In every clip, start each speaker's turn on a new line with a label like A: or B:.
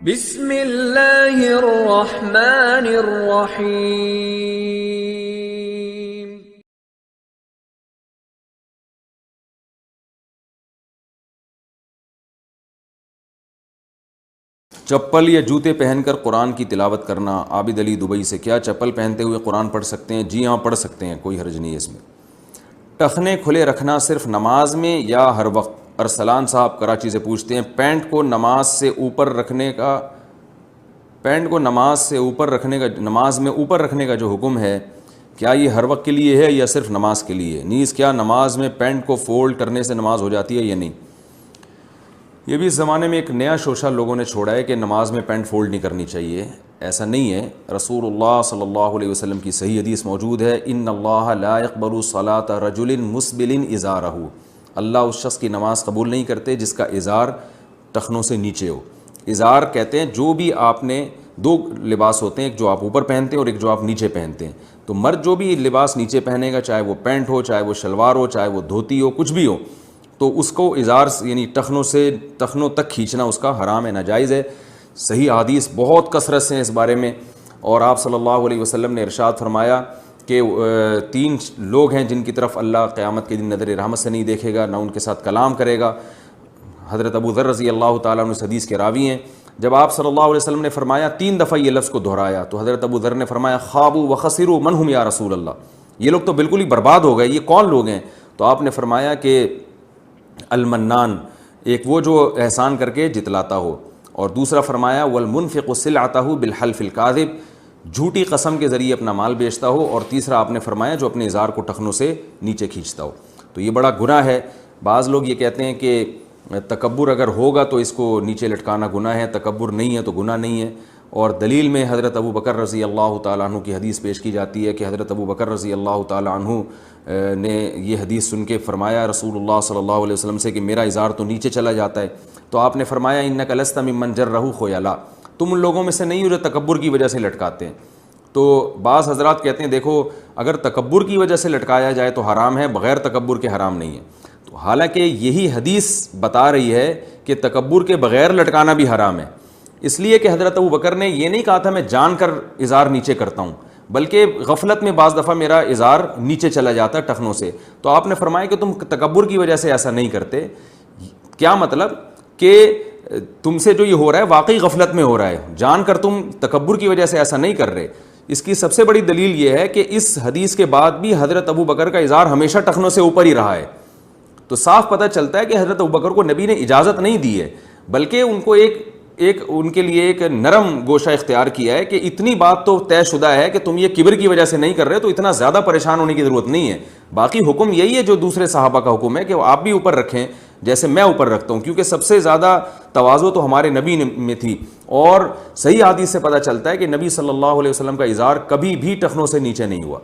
A: بسم اللہ الرحمن الرحیم۔
B: چپل یا جوتے پہن کر قرآن کی تلاوت کرنا۔ عابد علی دبئی سے، کیا چپل پہنتے ہوئے قرآن پڑھ سکتے ہیں؟ جی ہاں، پڑھ سکتے ہیں، کوئی حرج نہیں ہے اس میں۔ ٹخنے کھلے رکھنا صرف نماز میں یا ہر وقت؟ ارسلان صاحب کراچی سے پوچھتے ہیں، پینٹ کو نماز میں اوپر رکھنے کا جو حکم ہے، کیا یہ ہر وقت کے لیے ہے یا صرف نماز کے لیے؟ نیز کیا نماز میں پینٹ کو فولڈ کرنے سے نماز ہو جاتی ہے یا نہیں؟ یہ بھی اس زمانے میں ایک نیا شوشہ لوگوں نے چھوڑا ہے کہ نماز میں پینٹ فولڈ نہیں کرنی چاہیے۔ ایسا نہیں ہے، رسول اللہ صلی اللہ علیہ وسلم کی صحیح حدیث موجود ہے، ان اللہ لا يقبل صلاۃ رجل مسبل ازارہ، اللہ اس شخص کی نماز قبول نہیں کرتے جس کا ازار ٹخنوں سے نیچے ہو۔ ازار کہتے ہیں جو بھی آپ نے دو لباس ہوتے ہیں، ایک جو آپ اوپر پہنتے ہیں اور ایک جو آپ نیچے پہنتے ہیں۔ تو مرد جو بھی لباس نیچے پہنے گا، چاہے وہ پینٹ ہو، چاہے وہ شلوار ہو، چاہے وہ دھوتی ہو، کچھ بھی ہو، تو اس کو ازار یعنی ٹخنوں تک کھینچنا اس کا حرام ہے، ناجائز ہے۔ صحیح حدیث بہت کثرت سے ہیں اس بارے میں، اور آپ صلی اللہ علیہ وسلم نے ارشاد فرمایا کہ 3 لوگ ہیں جن کی طرف اللہ قیامت کے دن نظر رحمت سے نہیں دیکھے گا، نہ ان کے ساتھ کلام کرے گا۔ حضرت ابو ذر رضی اللہ تعالیٰ عنہ اس حدیث کے راوی ہیں۔ جب آپ صلی اللہ علیہ وسلم نے فرمایا 3 دفعہ یہ لفظ کو دہرایا، تو حضرت ابو ذر نے فرمایا خابوا وخسروا من هم یا رسول اللہ، یہ لوگ تو بالکل ہی برباد ہو گئے، یہ کون لوگ ہیں؟ تو آپ نے فرمایا کہ المنان، ایک وہ جو احسان کر کے جتلاتا ہو، اور دوسرا فرمایا والمنفق سلعتہ بالحلف الکاذب، جھوٹی قسم کے ذریعے اپنا مال بیچتا ہو، اور تیسرا آپ نے فرمایا جو اپنے ازار کو ٹخنوں سے نیچے کھینچتا ہو۔ تو یہ بڑا گناہ ہے۔ بعض لوگ یہ کہتے ہیں کہ تکبر اگر ہوگا تو اس کو نیچے لٹکانا گناہ ہے، تکبر نہیں ہے تو گناہ نہیں ہے، اور دلیل میں حضرت ابو بکر رضی اللہ تعالیٰ عنہ کی حدیث پیش کی جاتی ہے کہ حضرت ابو بکر رضی اللہ تعالیٰ عنہ نے یہ حدیث سن کے فرمایا رسول اللہ صلی اللہ علیہ وسلم سے کہ میرا ازار تو نیچے چلا جاتا ہے، تو آپ نے فرمایا انک لست ممن جرہ خیلا، تم ان لوگوں میں سے نہیں ہو جو تکبر کی وجہ سے لٹکاتے ہیں۔ تو بعض حضرات کہتے ہیں دیکھو اگر تکبر کی وجہ سے لٹکایا جائے تو حرام ہے، بغیر تکبر کے حرام نہیں ہے۔ تو حالانکہ یہی حدیث بتا رہی ہے کہ تکبر کے بغیر لٹکانا بھی حرام ہے، اس لیے کہ حضرت ابو بکر نے یہ نہیں کہا تھا میں جان کر ازار نیچے کرتا ہوں، بلکہ غفلت میں بعض دفعہ میرا ازار نیچے چلا جاتا ہے ٹخنوں سے، تو آپ نے فرمایا کہ تم تکبر کی وجہ سے ایسا نہیں کرتے۔ کیا مطلب کہ تم سے جو یہ ہو رہا ہے واقعی غفلت میں ہو رہا ہے، جان کر تم تکبر کی وجہ سے ایسا نہیں کر رہے۔ اس کی سب سے بڑی دلیل یہ ہے کہ اس حدیث کے بعد بھی حضرت ابو بکر کا ازار ہمیشہ ٹخنوں سے اوپر ہی رہا ہے، تو صاف پتہ چلتا ہے کہ حضرت ابو بکر کو نبی نے اجازت نہیں دی ہے، بلکہ ان کو ان کے لیے ایک نرم گوشہ اختیار کیا ہے کہ اتنی بات تو طے شدہ ہے کہ تم یہ کبر کی وجہ سے نہیں کر رہے، تو اتنا زیادہ پریشان ہونے کی ضرورت نہیں ہے۔ باقی حکم یہی ہے جو دوسرے صحابہ کا حکم ہے کہ وہ آپ بھی اوپر رکھیں جیسے میں اوپر رکھتا ہوں، کیونکہ سب سے زیادہ تواضع تو ہمارے نبی میں تھی، اور صحیح حدیث سے پتہ چلتا ہے کہ نبی صلی اللہ علیہ وسلم کا ازار کبھی بھی ٹخنوں سے نیچے نہیں ہوا۔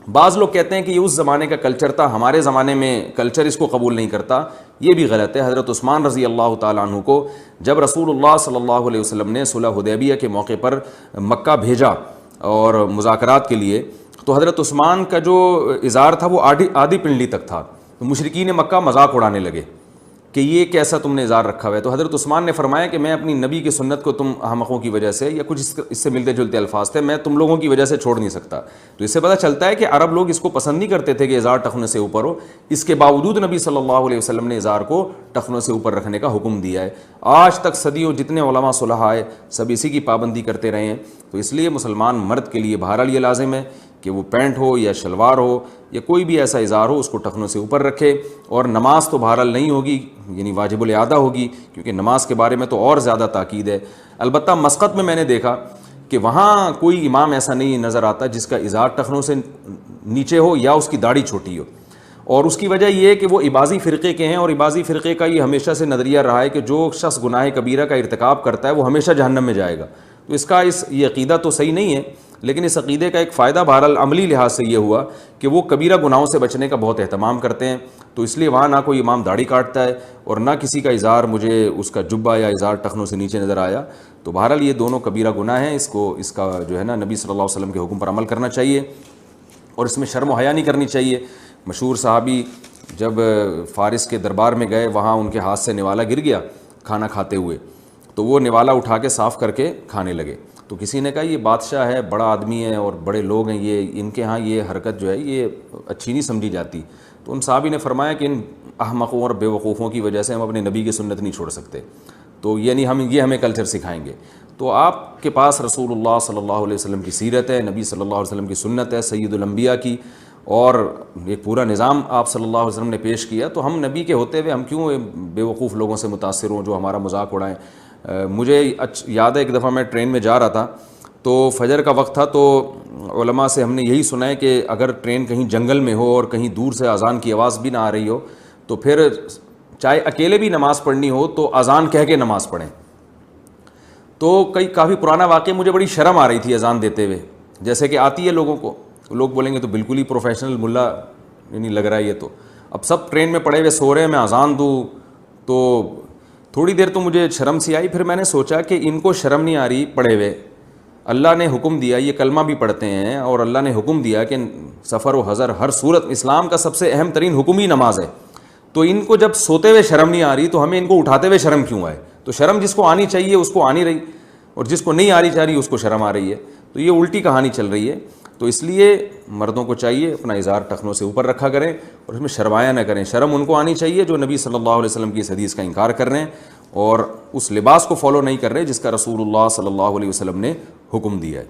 B: بعض لوگ کہتے ہیں کہ یہ اس زمانے کا کلچر تھا، ہمارے زمانے میں کلچر اس کو قبول نہیں کرتا، یہ بھی غلط ہے۔ حضرت عثمان رضی اللہ تعالیٰ عنہ کو جب رسول اللہ صلی اللہ علیہ وسلم نے صلح حدیبیہ کے موقع پر مکہ بھیجا اور مذاکرات کے لیے، تو حضرت عثمان کا جو ازار تھا وہ آدھی پنڈلی تک تھا، تو مشرکین مکہ مذاق اڑانے لگے کہ یہ کیسا تم نے ازار رکھا ہوا ہے۔ تو حضرت عثمان نے فرمایا کہ میں اپنی نبی کی سنت کو تم احمقوں کی وجہ سے، یا کچھ اس سے ملتے جلتے الفاظ تھے، میں تم لوگوں کی وجہ سے چھوڑ نہیں سکتا۔ تو اس سے پتہ چلتا ہے کہ عرب لوگ اس کو پسند نہیں کرتے تھے کہ ازار ٹخنوں سے اوپر ہو، اس کے باوجود نبی صلی اللہ علیہ وسلم نے ازار کو ٹخنوں سے اوپر رکھنے کا حکم دیا ہے۔ آج تک صدیوں جتنے علماء صلح آئے سب اسی کی پابندی کرتے رہے ہیں، تو اس لیے مسلمان مرد کے لیے بہرحال یہ لازم ہے کہ وہ پینٹ ہو یا شلوار ہو یا کوئی بھی ایسا ازار ہو اس کو ٹخنوں سے اوپر رکھے، اور نماز تو بہرحال نہیں ہوگی، یعنی واجب الاعادہ ہوگی، کیونکہ نماز کے بارے میں تو اور زیادہ تاکید ہے۔ البتہ مسقط میں نے دیکھا کہ وہاں کوئی امام ایسا نہیں نظر آتا جس کا ازار ٹخنوں سے نیچے ہو یا اس کی داڑھی چھوٹی ہو، اور اس کی وجہ یہ ہے کہ وہ عباضی فرقے کے ہیں، اور عباضی فرقے کا یہ ہمیشہ سے نظریہ رہا ہے کہ جو شخص گناہ کبیرہ کا ارتکاب کرتا ہے وہ ہمیشہ جہنم میں جائے گا۔ تو اس کا یہ عقیدہ تو صحیح نہیں ہے، لیکن اس عقیدے کا ایک فائدہ بہرحال عملی لحاظ سے یہ ہوا کہ وہ کبیرہ گناہوں سے بچنے کا بہت اہتمام کرتے ہیں، تو اس لیے وہاں نہ کوئی امام داڑھی کاٹتا ہے اور نہ کسی کا ازار مجھے اس کا جبہ یا ازار ٹخنوں سے نیچے نظر آیا۔ تو بہرحال یہ دونوں کبیرہ گناہ ہیں، اس کا جو ہے نا نبی صلی اللہ علیہ وسلم کے حکم پر عمل کرنا چاہیے، اور اس میں شرم و حیا نہیں کرنی چاہیے۔ مشہور صحابی جب فارس کے دربار میں گئے، وہاں ان کے ہاتھ سے نوالا گر گیا کھانا کھاتے ہوئے، تو وہ نوالا اٹھا کے صاف کر کے کھانے لگے. تو کسی نے کہا یہ بادشاہ ہے, بڑا آدمی ہے اور بڑے لوگ ہیں, یہ ان کے ہاں یہ حرکت جو ہے یہ اچھی نہیں سمجھی جاتی. تو ان صحابی نے فرمایا کہ ان احمقوں اور بے وقوفوں کی وجہ سے ہم اپنے نبی کی سنت نہیں چھوڑ سکتے, تو یعنی ہمیں کلچر سکھائیں گے. تو آپ کے پاس رسول اللہ صلی اللہ علیہ وسلم کی سیرت ہے, نبی صلی اللہ علیہ وسلم کی سنت ہے, سید الانبیاء کی, اور ایک پورا نظام آپ صلی اللہ علیہ وسلم نے پیش کیا. تو ہم نبی کے ہوتے ہوئے ہم کیوں بے وقوف لوگوں سے متاثر ہوں جو ہمارا مذاق اڑائیں. مجھے یاد ہے ایک دفعہ میں ٹرین میں جا رہا تھا, تو فجر کا وقت تھا, تو علماء سے ہم نے یہی سنا ہے کہ اگر ٹرین کہیں جنگل میں ہو اور کہیں دور سے اذان کی آواز بھی نہ آ رہی ہو تو پھر چاہے اکیلے بھی نماز پڑھنی ہو تو اذان کہہ کے نماز پڑھیں. تو کافی پرانا واقعہ, مجھے بڑی شرم آ رہی تھی اذان دیتے ہوئے, جیسے کہ آتی ہے لوگوں کو, لوگ بولیں گے تو بالکل ہی پروفیشنل ملا نہیں لگ رہا ہے یہ. تو اب سب ٹرین میں پڑے ہوئے سو رہے ہیں, میں اذان دوں, تو تھوڑی دیر تو مجھے شرم سی آئی. پھر میں نے سوچا کہ ان کو شرم نہیں آ رہی پڑے ہوئے, اللہ نے حکم دیا, یہ کلمہ بھی پڑھتے ہیں, اور اللہ نے حکم دیا کہ سفر و حضر ہر صورت اسلام کا سب سے اہم ترین حکم ہی نماز ہے. تو ان کو جب سوتے ہوئے شرم نہیں آ رہی تو ہمیں ان کو اٹھاتے ہوئے شرم کیوں آئے؟ تو شرم جس کو آنی چاہیے اس کو آ نہیں رہی, اور جس کو نہیں آ رہی چاہ رہی اس کو شرم آ رہی ہے. تو یہ الٹی کہانی چل رہی ہے. تو اس لیے مردوں کو چاہیے اپنا اظہار ٹخنوں سے اوپر رکھا کریں اور اس میں شرمایا نہ کریں. شرم ان کو آنی چاہیے جو نبی صلی اللہ علیہ وسلم کی اس حدیث کا انکار کر رہے ہیں اور اس لباس کو فالو نہیں کر رہے جس کا رسول اللہ صلی اللہ علیہ وسلم نے حکم دیا ہے.